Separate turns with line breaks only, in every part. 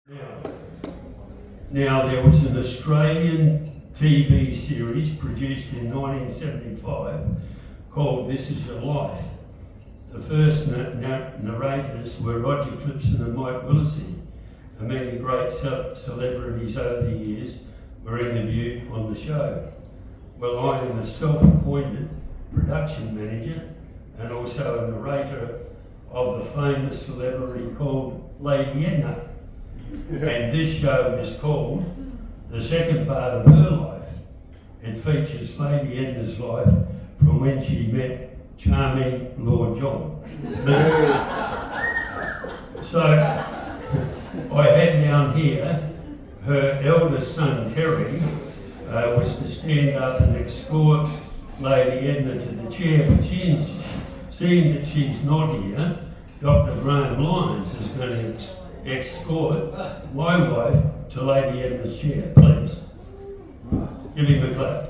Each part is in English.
Now, there was an Australian TV series produced in 1975 called This Is Your Life. The first narrators were Roger Clipson and Mike Willesee, and many great celebrities over the years were interviewed on the show. Well, I am a self-appointed production manager and also a narrator of the famous celebrity called Lady Edna. And this show is called The Second Part of Her Life. It features Lady Edna's life from when she met charming Lord John. So I had down here her eldest son Terry was to stand up and escort Lady Edna to the chair, but seeing that she's not here, Dr. Graham Lyons is going to escort my wife to Lady Edna's chair, please. Give him a clap.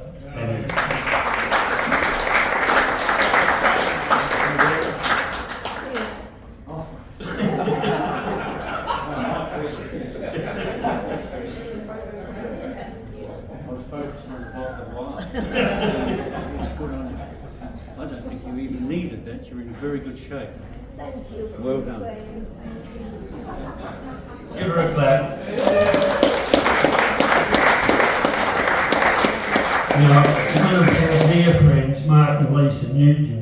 I don't think you even needed that. You're in very good shape.
Thank you.
Well done.
Give her a clap. Now, one of our dear friends, Mark and Lisa Newton,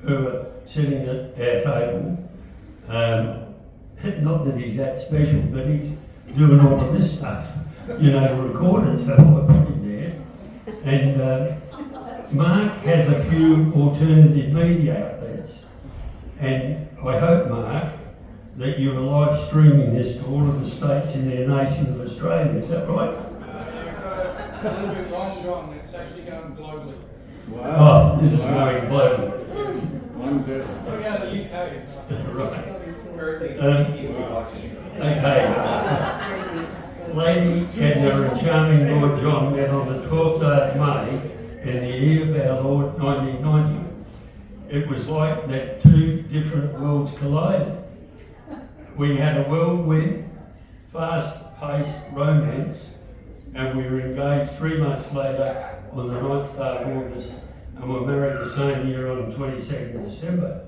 who are sitting at our table, not that he's that special, but he's doing all of this stuff, recording stuff I put in there. And Mark has a few alternative media outlets, and I hope, Mark, that you are live streaming this to all of the states in their nation of Australia. Is that right?
A little bit wrong, John. It's actually going globally.
Wow. Oh, this is going global.
We're out of the UK.
Okay. Lady Edna and charming Lord John met on the 12th day of May in the year of our Lord 1990. It was like that two different worlds collided. We had a whirlwind, fast-paced romance, and we were engaged 3 months later on the 9th day of August, and were married the same year on the 22nd of December.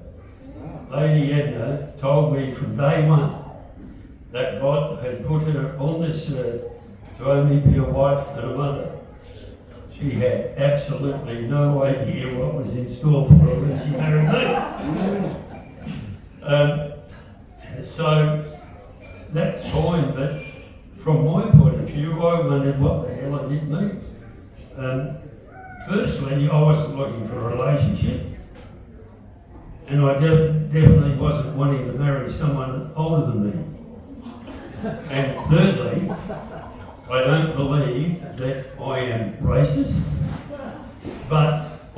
Lady Edna told me from day one that God had put her on this earth to only be a wife and a mother. She had absolutely no idea what was in store for her when she married me. So that's fine, but from my point of view, I wondered what the hell it mean. Firstly, I wasn't looking for a relationship, and I definitely wasn't wanting to marry someone older than me. And thirdly, I don't believe that I am racist, but I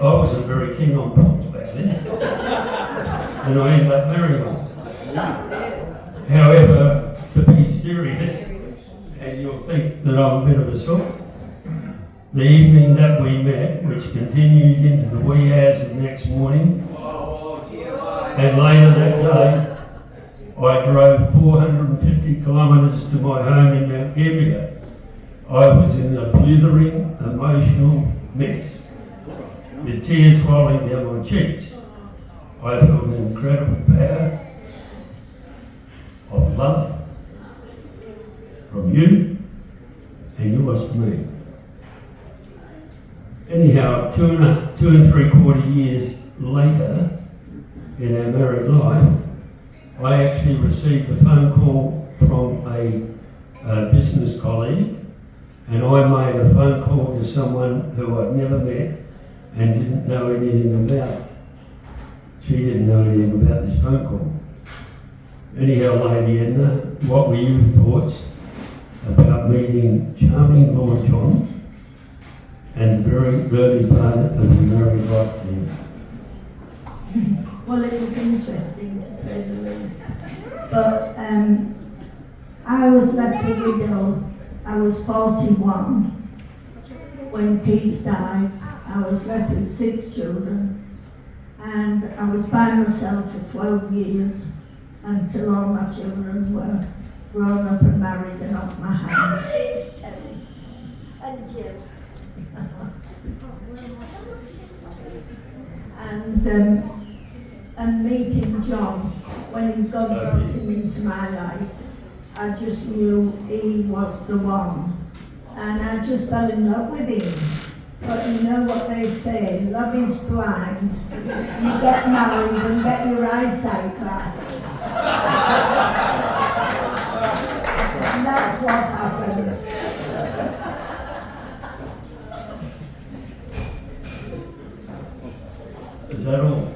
wasn't very keen on pops back then, and I ended up marrying one. However, to be serious, and you'll think that I'm a bit of a sort, the evening that we met, which continued into the wee hours of the next morning, and later that day, I drove 450 kilometres to my home in Mount Gambier. I was in a blithering, emotional mess, with tears rolling down my cheeks. I felt an incredible power of love from you and yours to me. Anyhow, two and three quarter years later in our married life, I actually received a phone call from a business colleague, and I made a phone call to someone who I'd never met and didn't know anything about. She didn't know anything about this phone call. Anyhow, Lady Edna, what were your thoughts about meeting charming Lord John and very early part of your married life there?
Well, it was interesting to say the least. But I was left a widow. I was 41 when Keith died. I was left with 6 children, and I was by myself for 12 years until all my children were grown up and married and off my hands. It's Terry. And Jill. And meeting John, when he God brought him into my life, I just knew he was the one. And I just fell in love with him. But you know what they say, love is blind. You get married and get your eyesight back. And that's what happened.
Is that all?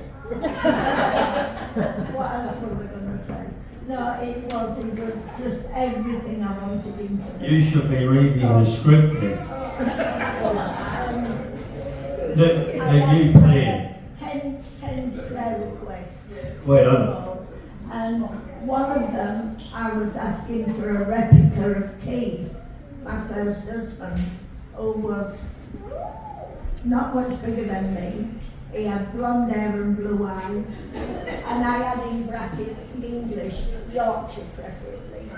What else was I going to say? No, it was just everything I wanted him to be.
You should be reading the script then. That you planned.
10 prayer requests.
Well,
and one of them, I was asking for a replica of Keith, my first husband, who was not much bigger than me. He had blonde hair and blue eyes, and I had in brackets English, Yorkshire preferably.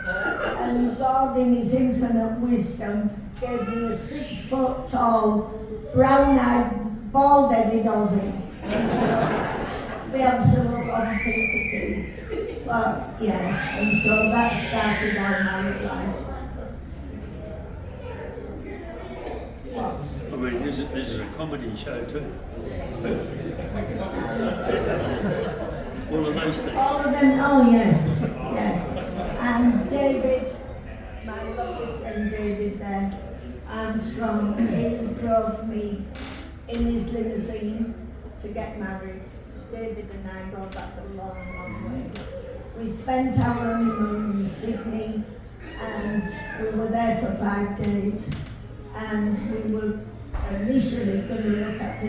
And God in his infinite wisdom gave me a 6 foot tall, brown-eyed, bald-headed Aussie. So, the absolute opposite to do. But yeah, and so that started our married life.
I mean, this is a comedy show too. All of those things.
All of them, oh yes, yes. And David, my lovely friend David there, Armstrong, he drove me in his limousine to get married. David and I go back a long, long way. We spent our honeymoon in Sydney and we were there for 5 days, and we were initially going to look at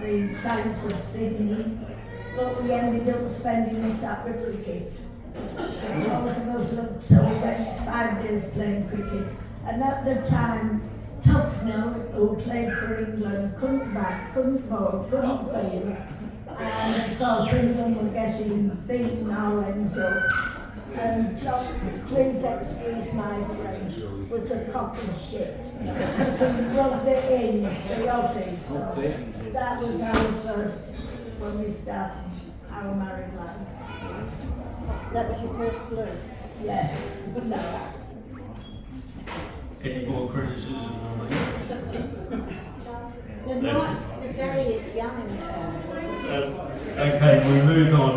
the sights of Sydney, but we ended up spending it at the cricket. Because most of us loved, so we went 5 days playing cricket. And at the time, Tufnell, who played for England, couldn't bat, couldn't bowl, couldn't field. And of course England were getting beaten all ends up. And John, please excuse my French, was a cock of shit. So he rubbed it in, the Aussies. So that was our first, when we started our married life. That was your first clue? Yeah. No.
Any more criticism on that?
The nights are very young.
Okay, we move on.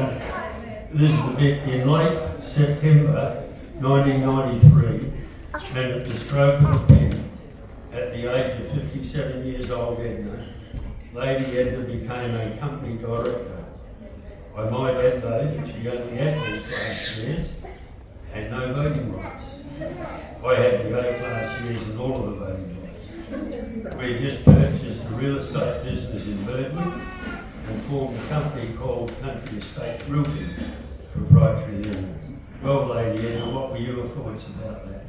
This is the bit in late September 1993, and at the stroke of a pen, at the age of 57 years old, Edna, Lady Edna became a company director. I might add though that she only had B-class years and no voting rights. I had the A-class years and all of the voting rights. We just purchased a real estate business in Birdwood and formed a company called Country Estates Realty Proprietary Limited. Well, Lady Edna, what were your thoughts about that?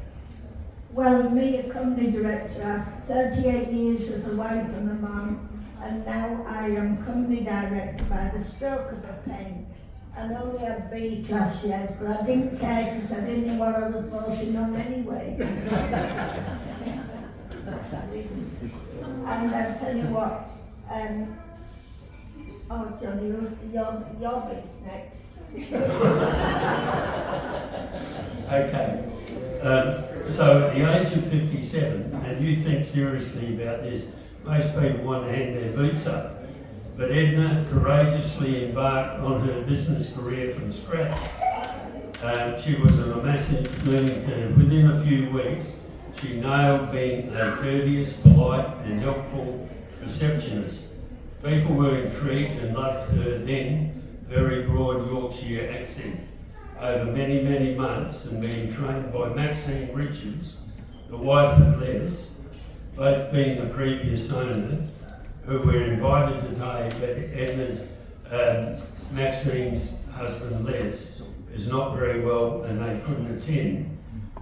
Well, me, a company director, 38 years as a wife and a mum, and now I am company director by the stroke of a pen. I only had B-class shares, but I didn't care because I didn't know what I was voting on anyway. And I'll tell you what, oh Johnny, your bit's next.
Okay, so at the age of 57, and you think seriously about this, most people want to hang their boots up, but Edna courageously embarked on her business career from scratch. She was on a massive learning curve. Within a few weeks, she nailed being a courteous, polite and helpful receptionist. People were intrigued and loved her then very broad Yorkshire accent. Over many, many months and being trained by Maxine Richards, the wife of Les, both being the previous owner, who were invited today, but Edna's, Maxine's husband Les is not very well and they couldn't attend.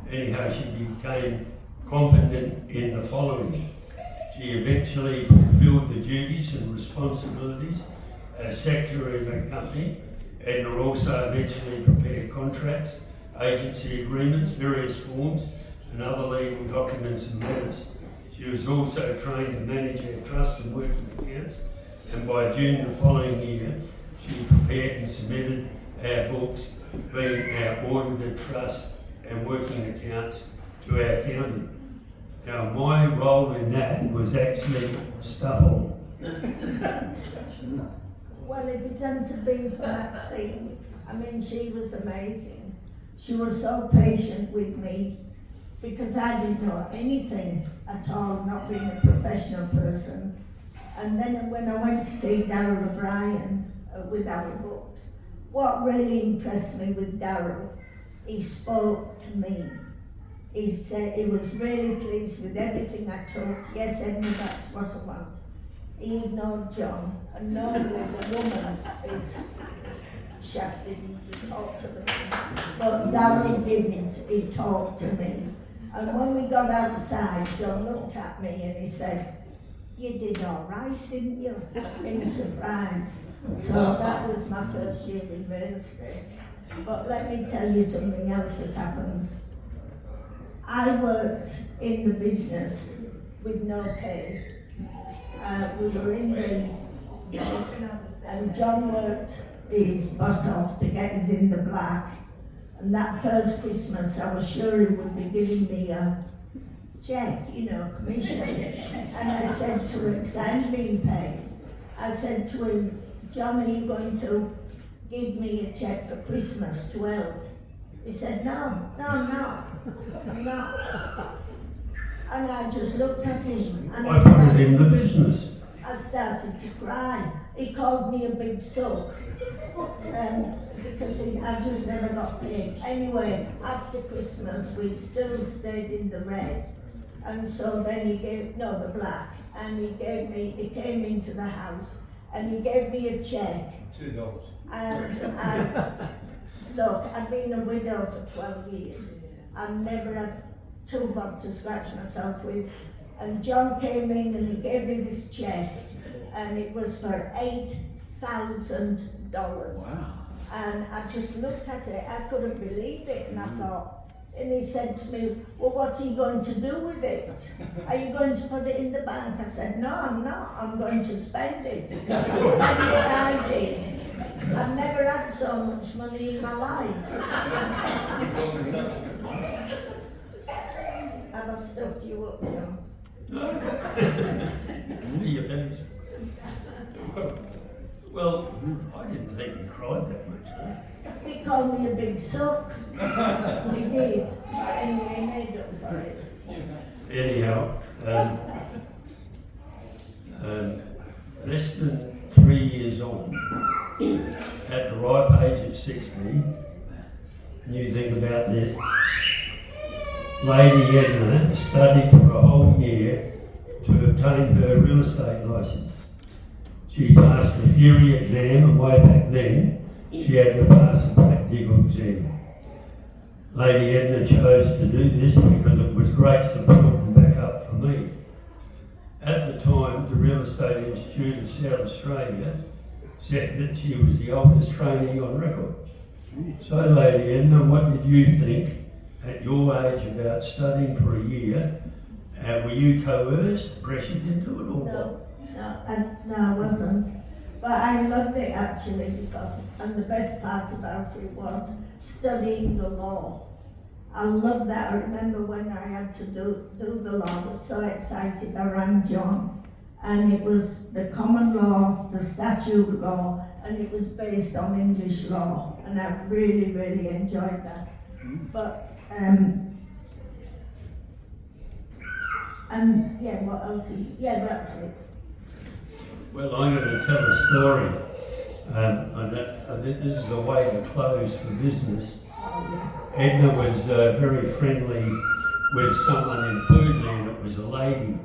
Anyhow, she became competent in the following. She eventually fulfilled the duties and responsibilities as secretary of a company. Edna also eventually prepared contracts, agency agreements, various forms, and other legal documents and matters. She was also trained to manage our trust and working accounts, and by June the following year, she prepared and submitted our books, being our audited trust and working accounts, to our accountant. Now, my role in that was actually stuff on.
Well, if it hadn't been for Maxine, I mean, she was amazing. She was so patient with me because I didn't know anything at all, not being a professional person. And then when I went to see Darryl O'Brien with our books, what really impressed me with Darryl, he spoke to me. He said he was really pleased with everything I took. Yes, Edna, that's what I want. He ignored John, and normally the woman is shafted and talked to them. But Darryl didn't, he talked to me. And when we got outside, John looked at me and he said, "You did all right, didn't you?" In surprise. So that was my first year in real estate. But let me tell you something else that happened. I worked in the business with no pay. We were in the, and John worked his butt off to get us in the black. And that first Christmas, I was sure he would be giving me a check, commission. And I said to him, because I hadn't been paid, I said to him, "John, are you going to give me a check for Christmas to help?" He said, no. And I just looked at him and
I put it in the business.
I started to cry. He called me a big sook because I just never got paid. Anyway, after Christmas, we still stayed in the red. And so then the black. And he came into the house and he gave me a check.
$2.
And look, I've been a widow for 12 years. I've never had 2 bob to scratch myself with. And John came in and he gave me this check, and it was for $8,000.
Wow.
And I just looked at it, I couldn't believe it, and I thought, and he said to me, "Well, what are you going to do with it? Are you going to put it in the bank?" I said, "No, I'm not, I'm going to spend it." I did. I've never had so much money in my life. Have I stuffed you up, John?
You finished? Well, I didn't think you cried that much. Huh?
He called me a big sook. He did. But anyway, he made up for it.
Anyhow, less than 3 years on, at the ripe age of 60, and you think about this, Lady Edna studied for a whole year to obtain her real estate licence. She passed the theory exam, and way back then, she had to pass a practical exam. Lady Edna chose to do this because it was great support and backup for me. At the time, the Real Estate Institute of South Australia said that she was the oldest trainee on record. So, Lady Edna, what did you think at your age about studying for a year? Were you coerced, pressured into it, or what?
No, I wasn't. But I loved it actually and the best part about it was studying the law. I loved that. I remember when I had to do the law, I was so excited. I rang John, and it was the common law, the statute law, and it was based on English law, and I really, really enjoyed that. But what else? That's it.
Well, I'm going to tell a story. This is a way to close for business. Edna was very friendly with someone in Foodland. It was a lady.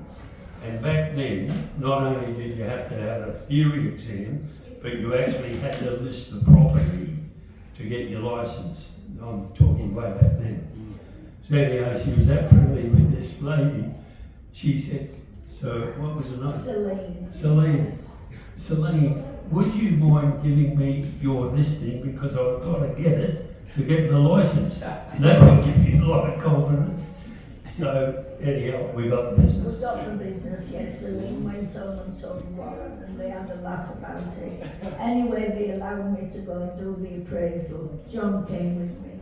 And back then, not only did you have to have a theory exam, but you actually had to list the property to get your licence. I'm talking way back then. So anyhow, she was that friendly with this lady. She said, so what was her name? Celine, would you mind giving me your listing, because I've got to get it to get the licence. That would give you a lot of confidence. So anyhow, we got the
We
business.
got the business, yes, and we went home and told Warren and they had a laugh about it. Anyway, they allowed me to go and do the appraisal. John came with me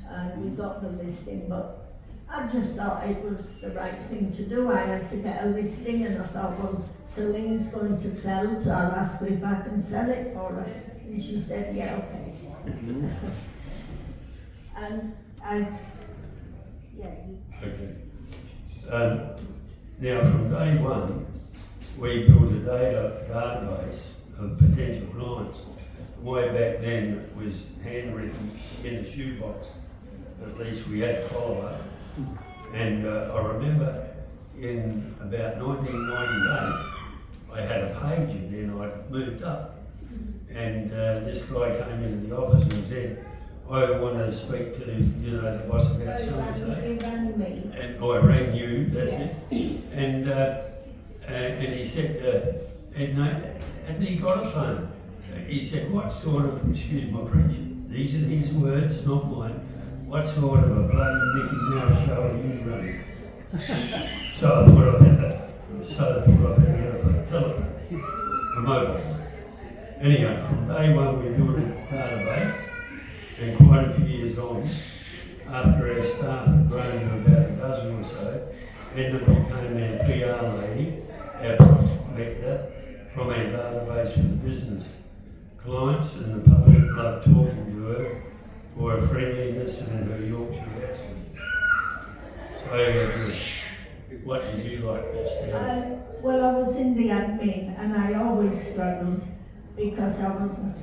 and we got the listing, but I just thought it was the right thing to do. I had to get a listing and I thought, well, Celine's going to sell, so I'll ask her if I can sell it for her. And she said, yeah, okay. And yeah.
Okay. Now, from day one, we built a database of potential clients. Way back then, it was handwritten in a shoebox. At least we had follow-up. And I remember in about 1998, I had a pager then, I'd moved up. And this guy came into the office and said, I want to speak to, the boss about so-and-so.
He rang me.
And I rang you, that's
Yeah.
it. And he said, Edna, hadn't he got a phone? He said, what sort of, excuse my French, these are his words, not mine, what sort of a bloody Mickey Mouse show are you running? So I thought I'd get a telephone, a mobile. Anyhow, from day one we built a database, and quite a few years on, after our staff had grown to about a dozen or so, Edna became our PR lady, our prospector from our database for the business. Clients and the public loved talking to her for her friendliness and her Yorkshire accent. So, what did you like best?
Well, I was in the admin and I always struggled because I wasn't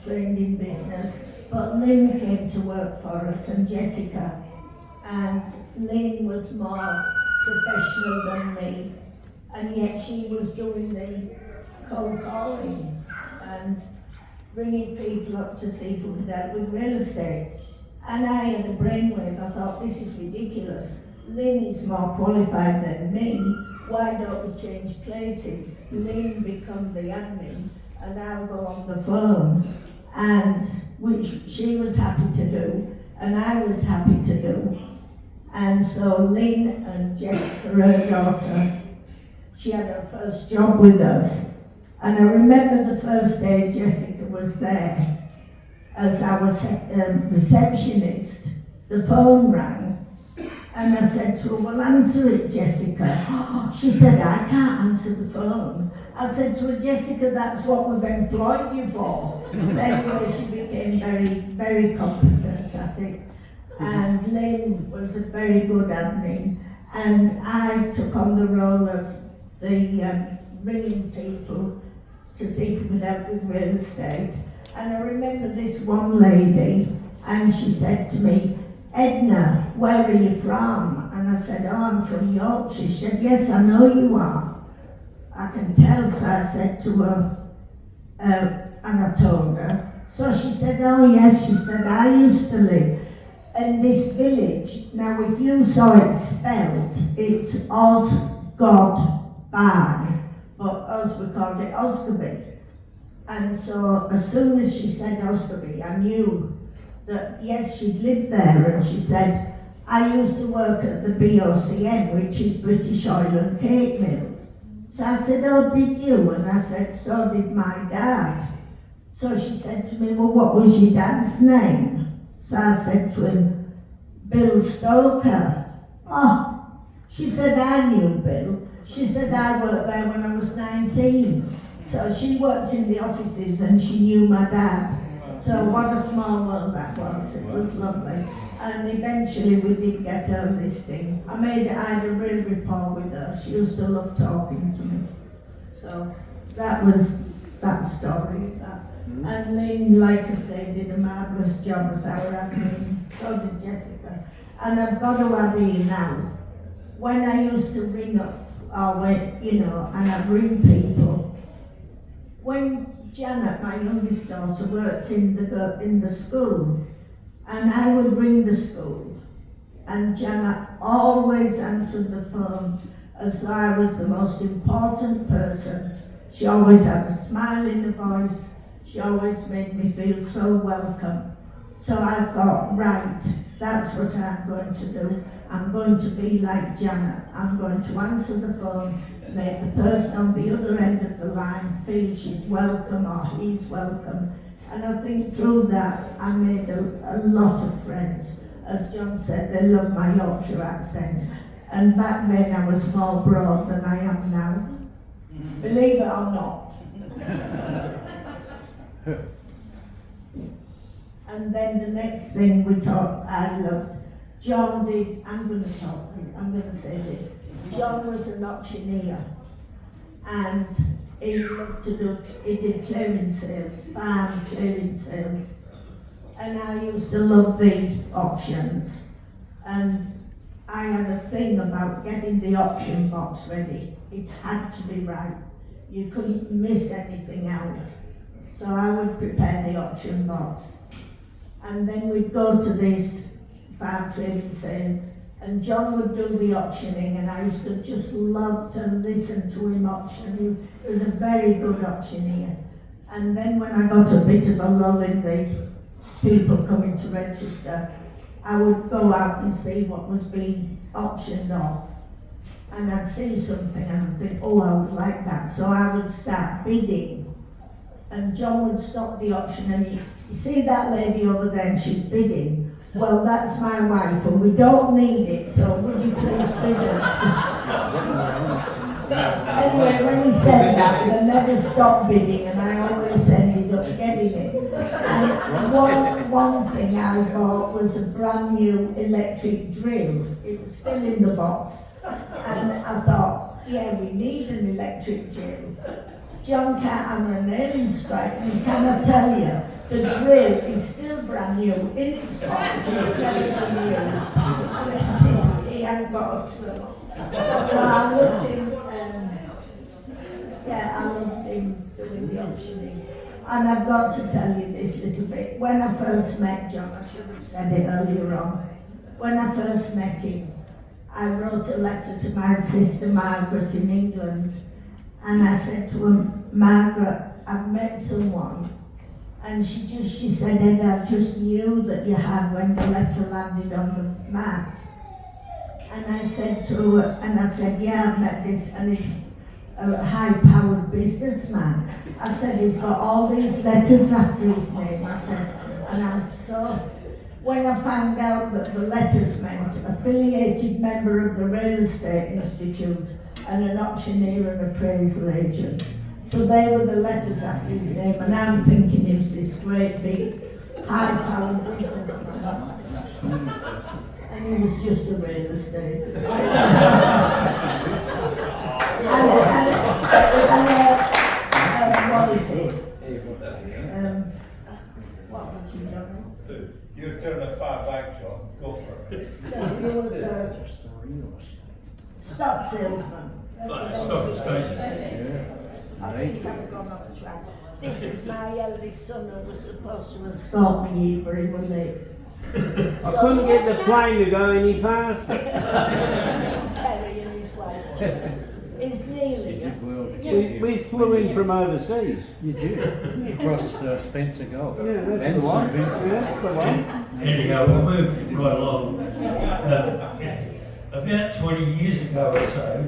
trained in business. But Lynn came to work for us and Jessica, and Lynn was more professional than me, and yet she was doing the cold calling and ringing people up to see if we could help with real estate. And I had a brainwave. I thought, this is ridiculous. Lynn is more qualified than me. Why don't we change places? Lynn become the admin and I'll go on the phone. And which she was happy to do, and I was happy to do. And so Lynn and Jessica, her daughter, she had her first job with us. And I remember the first day Jessica was there, as our receptionist, the phone rang, and I said to her, well, answer it, Jessica. She said, I can't answer the phone. I said to her, Jessica, that's what we've employed you for. So anyway, she became very, very competent at it. And Lynn was a very good admin. And I took on the role as the ringing people to see if we could help with real estate. And I remember this one lady, and she said to me, Edna, where are you from? And I said, oh, I'm from Yorkshire. She said, yes, I know you are. I can tell. So I said to her, and I told her. So she said, oh yes, she said, I used to live in this village. Now if you saw it spelled, it's Osgodby, but us, we called it Osgoby. And so as soon as she said Osgoby, I knew that yes, she'd lived there. And she said, I used to work at the BOCM, which is British Oil and Cake Mills. So I said, oh, did you? And I said, so did my dad. So she said to me, well, what was your dad's name? So I said to him, Bill Stoker. Oh, she said, I knew Bill. She said, I worked there when I was 19. So she worked in the offices and she knew my dad. So what a small world that was. It was lovely. And eventually we did get her listing. I had a real rapport with her. She used to love talking to me. So that was that story. And Lynn, like I say, did a marvellous job as our admin. So did Jessica. And I've got to add in now, when I used to ring up, or when, and I'd ring people, when Janet, my youngest daughter, worked in the school, and I would ring the school, and Janet always answered the phone as though I was the most important person. She always had a smile in her voice. She always made me feel so welcome. So I thought, right, that's what I'm going to do. I'm going to be like Janet. I'm going to answer the phone, make the person on the other end of the line feel she's welcome or he's welcome. And I think through that, I made a lot of friends. As John said, they love my Yorkshire accent. And back then I was more broad than I am now. Believe it or not. And then the next thing I loved, John did, I'm going to say this. John was an auctioneer and he did clearing sales, farm clearing sales. And I used to love the auctions. And I had a thing about getting the auction box ready. It had to be right. You couldn't miss anything out. So I would prepare the auction box. And then we'd go to this farm clearing sale, and John would do the auctioning, and I used to just love to listen to him auction. He was a very good auctioneer. And then when I got a bit of a lull in the people coming to register, I would go out and see what was being auctioned off. And I'd see something and I'd think, oh, I would like that. So I would start bidding. And John would stop the auction and you see that lady over there and she's bidding? Well, that's my wife and we don't need it, so would you please bid us? Anyway, when he said that, they never stopped bidding and I always ended up getting it. And one thing I bought was a brand new electric drill. It was still in the box. And I thought, yeah, we need an electric drill. John can't hammer a nail in strike, and can I tell you, the drill is still brand new in its box, it's never been used. He hasn't got a clue. But I loved him, I loved him doing the auctioning. And I've got to tell you this little bit. When I first met John, I should have said it earlier on, when I first met him, I wrote a letter to my sister Margaret in England, and I said to her, Margaret, I've met someone. And she said, Edna, I just knew that you had when the letter landed on the mat. And I said to her, yeah, I've met this, and it's a high-powered businessman. I said, he's got all these letters after his name. I said, and I'm so... When I found out that the letters meant affiliated member of the Real Estate Institute and an auctioneer and appraisal agent. So they were the letters after his name, and I'm thinking he was this great big high-powered businessman. And he was just a real estate. What is it? What was you doing?
You turn the far back, John. Go for it.
He was a stock salesman.
Stock station.
I think I've gone off track. This is my eldest son who was supposed to escort me here, but he was late.
I couldn't get the plane to go any faster.
This is Terry and his wife. It's nearly.
We flew in from overseas.
You did, across Spencer Gulf.
Yeah, that's
And
the one.
St. Vincent.
Yeah, that's the one.
Anyhow, we'll move right along. About 20 years ago or so,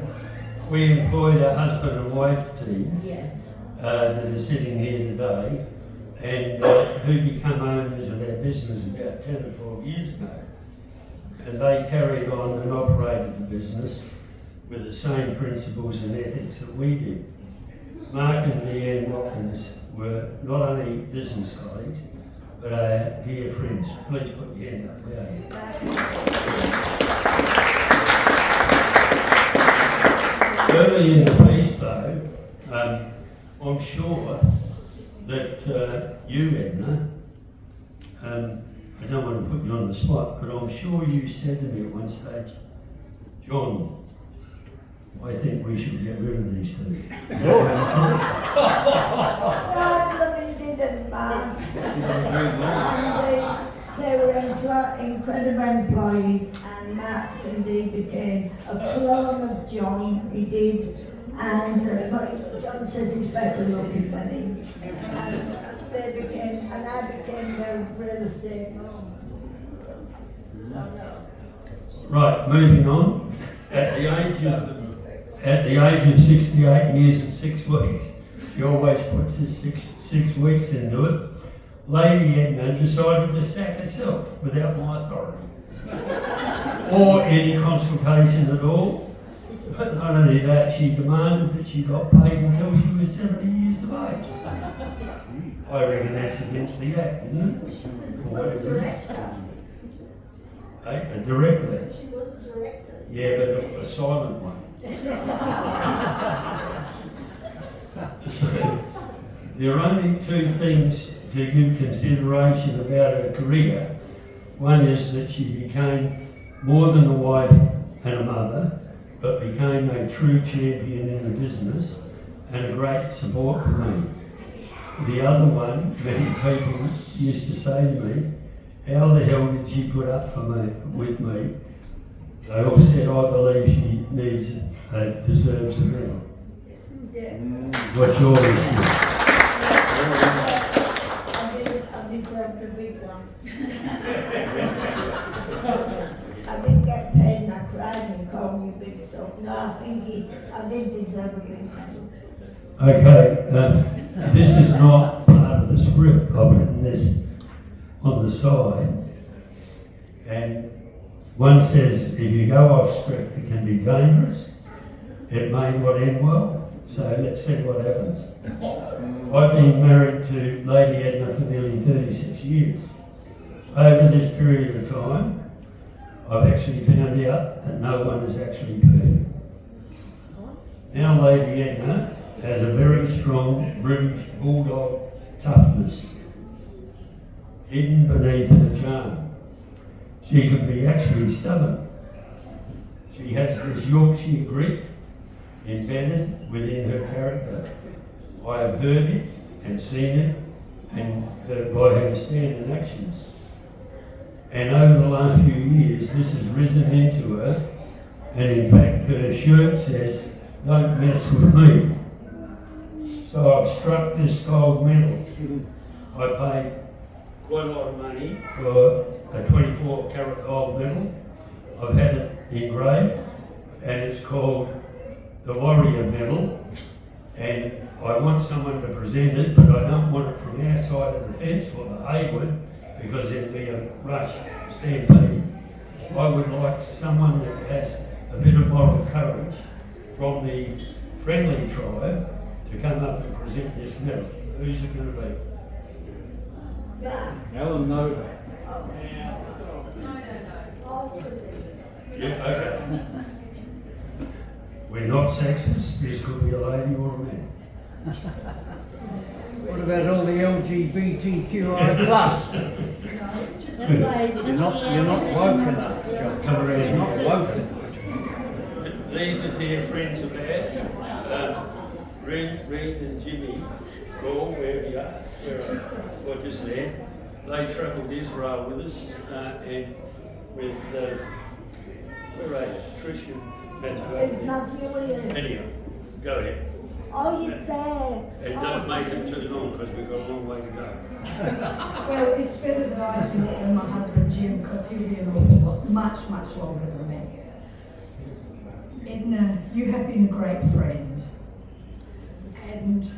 we employed a husband and wife team
Yes.
that are sitting here today, and who became owners of our business about 10 or 12 years ago. And they carried on and operated the business with the same principles and ethics that we did. Mark and Deanne Watkins were not only business colleagues, but our dear friends. Please put your hand up there. Early in the piece though, I'm sure that you, Edna, I don't want to put you on the spot, but I'm sure you said to me at one stage, John, I think we should get rid of these two.
God blooming didn't, man. And they were incredible employees, and Matt indeed became a clone of John. He did, and but John says he's better looking than him. they became, and I became their real estate mum. So no.
Right, moving on. At the age of 68 years and 6 weeks, she always puts this six weeks into it. Lady Edna decided to sack herself without my authority or any consultation at all. But not only that, she demanded that she got paid until she was 70 years of age. I reckon that's against the act, isn't it?
She was a director.
A director.
She was a director.
Yeah, but a silent one. So, there are only two things to give consideration about her career. One is that she became more than a wife and a mother, but became a true champion in the business and a great support for me. The other one, many people used to say to me, how the hell did she put up with me? They all said, I believe she deserves a medal.
Yeah.
What's your issue?
I deserve the big one. I didn't get paid and I cried and he called me a big soap. No, I think I did deserve a big medal.
Okay, this is not part of the script. I've written this on the side. And one says, if you go off script, it can be dangerous. It may not end well. So let's see what happens. I've been married to Lady Edna for nearly 36 years. Over this period of time, I've actually found out that no one is actually perfect. Now Lady Edna has a very strong British bulldog toughness hidden beneath her charm. She can be actually stubborn. She has this Yorkshire grit embedded within her character. I have heard it and seen it and by her standard actions. And over the last few years, this has risen into her, and in fact her shirt says, don't mess with me. So I've struck this gold medal. I paid quite a lot of money for a 24 karat gold medal. I've had it engraved, and it's called the Warrior Medal, and I want someone to present it, but I don't want it from our side of the fence or the Hayward, because there'd be a rush stampede. I would like someone that has a bit of moral courage from the friendly tribe to come up and present this medal. Who's it going to be?
Alan Noda.
Yeah, okay. We're not sexist. This could be a lady or a man.
What about all the LGBTQI plus? You're not woke enough, John.
Come around.
You're not woke enough.
These are dear friends of ours. Reed and Jimmy, Paul, wherever you are, what is there. They travelled Israel with us and with where are you? Trish and
It's
Matthew.
Matthew here.
Anyhow, go ahead.
Oh, you're there.
And don't make it too long because we've got a long way to go.
Well, it's better that I do it than my husband Jim, because he'll be an awful lot, much longer than me. Edna, you have been a great friend. And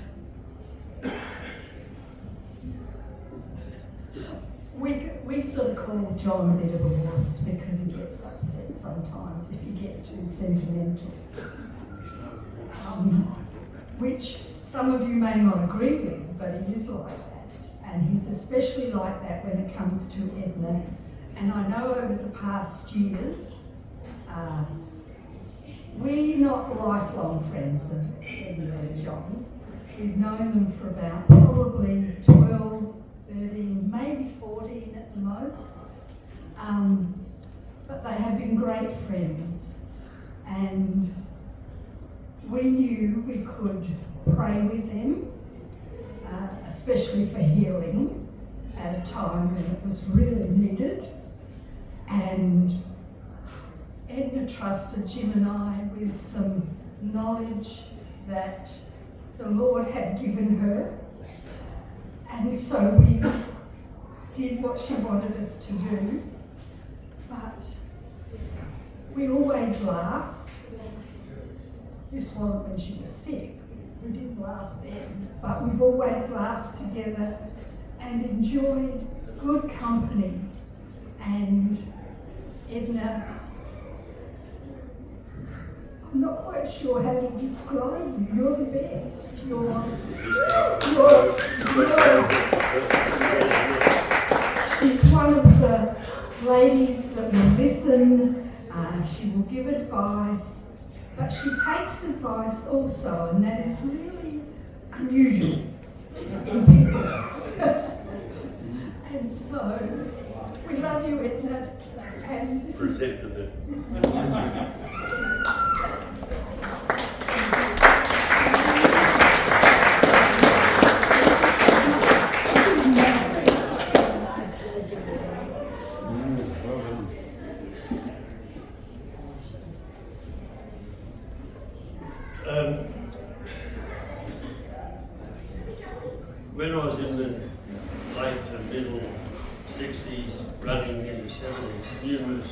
we sort of call John a bit of a wuss because he gets upset sometimes if you get too sentimental. Which some of you may not agree with, but he is like that. And he's especially like that when it comes to Edna. And I know over the past years, we're not lifelong friends of Edna and John. We've known them for about probably 12, 13, maybe 14 at the most. But they have been great friends. And we knew we could pray with them, especially for healing at a time when it was really needed. And Edna trusted Jim and I with some knowledge that the Lord had given her. And so we did what she wanted us to do, but we always laugh. This wasn't when she was sick, we didn't laugh then, but we've always laughed together and enjoyed good company. And Edna, I'm not quite sure how to describe you. You're the best. She's one of the ladies that will listen. She will give advice, but she takes advice also, and that is really unusual in people. And so we love you, Edna. And this is
when I was in the late to middle 60s, running in the 70s, numerous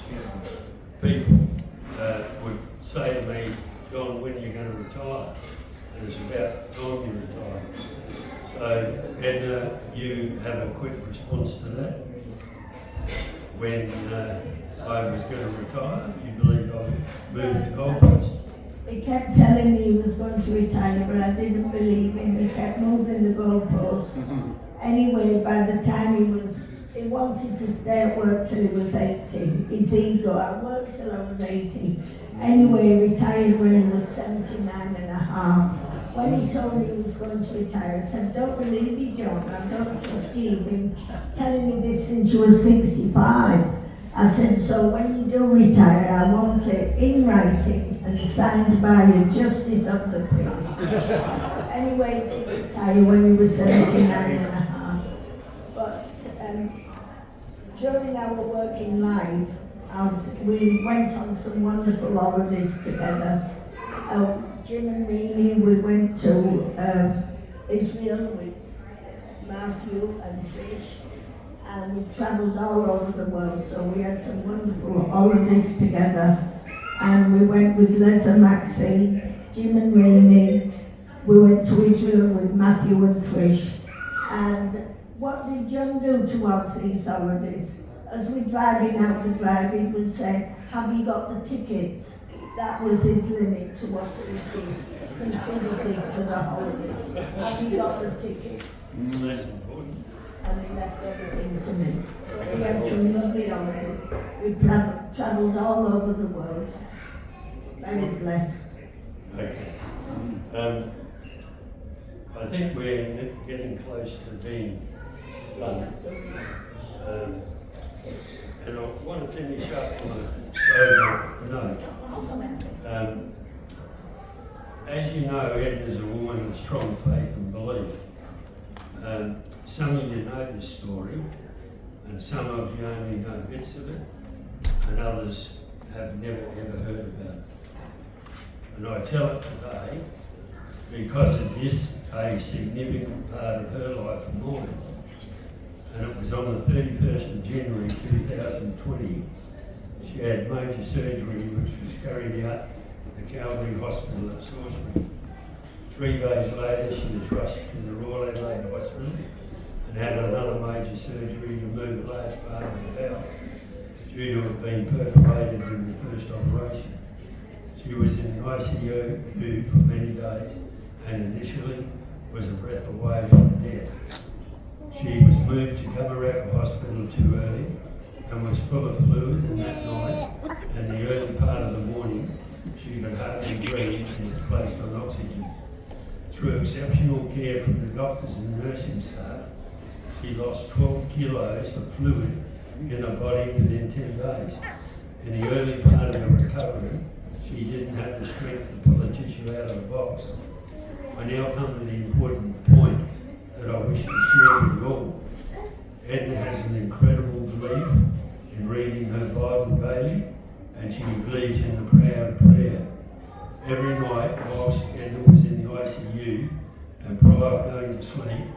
people would say to me, John, when are you going to retire? And it's about time you retire. So, Edna, you have a quick response to that. When I was going to retire, you believed I would move the goalpost.
He kept telling me he was going to retire, but I didn't believe him. He kept moving the goalposts. Anyway, by the time he wanted to stay at work till he was 80. His ego, I worked till I was 80. Anyway, he retired when he was 79 and a half. When he told me he was going to retire, I said, don't believe you, John. I don't trust you. You've been telling me this since you were 65. I said, so when you do retire, I want it in writing and signed by a justice of the peace. Anyway, he did retire when he was 79 and a half. But during our working life, we went on some wonderful holidays together. Jim and Rini, we went to Israel with Matthew and Trish. And we travelled all over the world, so we had some wonderful holidays together. And we went with Les and Maxine, Jim and Rini. We went to Israel with Matthew and Trish. And what did John do towards these holidays? As we're driving out the drive, he would say, have you got the tickets? That was his limit to what he'd be contributing to the holiday. Have you got the tickets?
That's important.
And he left everything to me. So we had some lovely holidays. We travelled all over the world. Very blessed.
Okay. I think we're getting close to being done. And I want to finish up on a sober note. As you know, Edna's a woman of strong faith and belief. Some of you know this story, and some of you only know bits of it, and others have never ever heard about it. And I tell it today because it is a significant part of her life and mine. And it was on the 31st of January 2020. She had major surgery which was carried out at the Calvary Hospital at Salisbury. 3 days later she was rushed to the Royal Adelaide Hospital and had another major surgery to remove a large part of the bowel due to it being perforated in the first operation. She was in the ICU for many days and initially was a breath away from death. She was moved to Kamaraka Hospital too early and was full of fluid, and that night and the early part of the morning she could hardly breathe and was placed on oxygen. Through exceptional care from the doctors and nursing staff, she lost 12 kilos of fluid in her body within 10 days. In the early part of her recovery, she didn't have the strength to pull the tissue out of the box. I now come to the important point that I wish to share with you all. Edna has an incredible belief in reading her Bible daily, and she believes in the power of prayer. Every night whilst Edna was in the ICU and prior to going to sleep,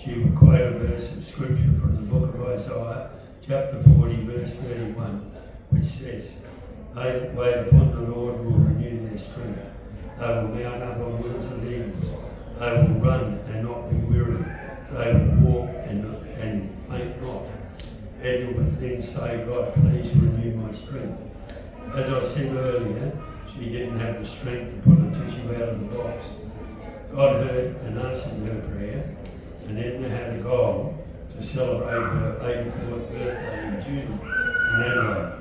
she would quote a verse of scripture from the book of Isaiah, chapter 40, verse 31, which says, "They that wait upon the Lord will renew their strength. They will mount up on wings of eagles. They will run and not be weary. They will walk and faint not." Edna would then say, "God, please renew my strength." As I said earlier, she didn't have the strength to pull a tissue out of the box. God heard and answered her prayer, and Edna had a goal to celebrate her 84th birthday in June in Adelaide,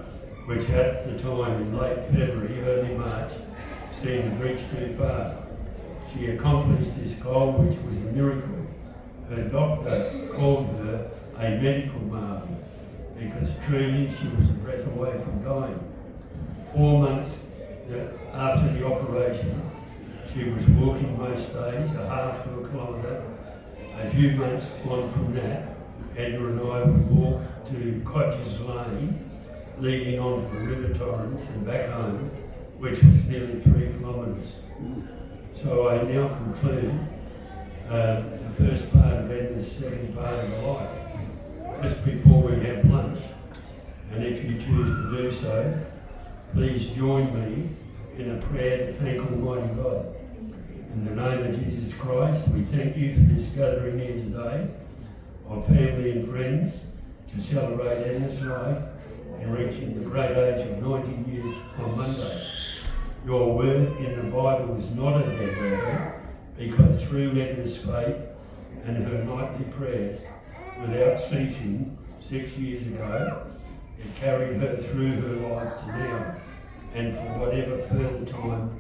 which at the time in late February, early March, seemed a bridge too far. She accomplished this goal, which was a miracle. Her doctor called her a medical marvel, because truly she was a breath away from dying. 4 months after the operation, she was walking most days, a half to a kilometre. A few months on from that, Edna and I would walk to Codger's Lane, leading on to the River Torrens and back home, which was nearly 3 kilometres. So I now conclude the first part of Edna's second part of her life, just before we have lunch. And if you choose to do so, please join me in a prayer to thank Almighty God. In the name of Jesus Christ, we thank you for this gathering here today of family and friends to celebrate Edna's life and reaching the great age of 90 years on Monday. Your word in the Bible is not a dead letter, because through Edna's faith and her nightly prayers without ceasing 6 years ago, it carried her through her life to now, and for whatever further time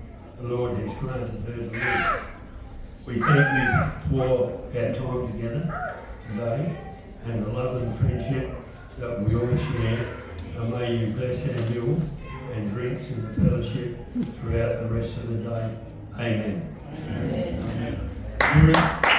the Lord has granted her to live. We thank you for our time together today and the love and friendship that we all share, and may you bless our meal and drinks and the fellowship throughout the rest of the day. Amen. Amen. Amen.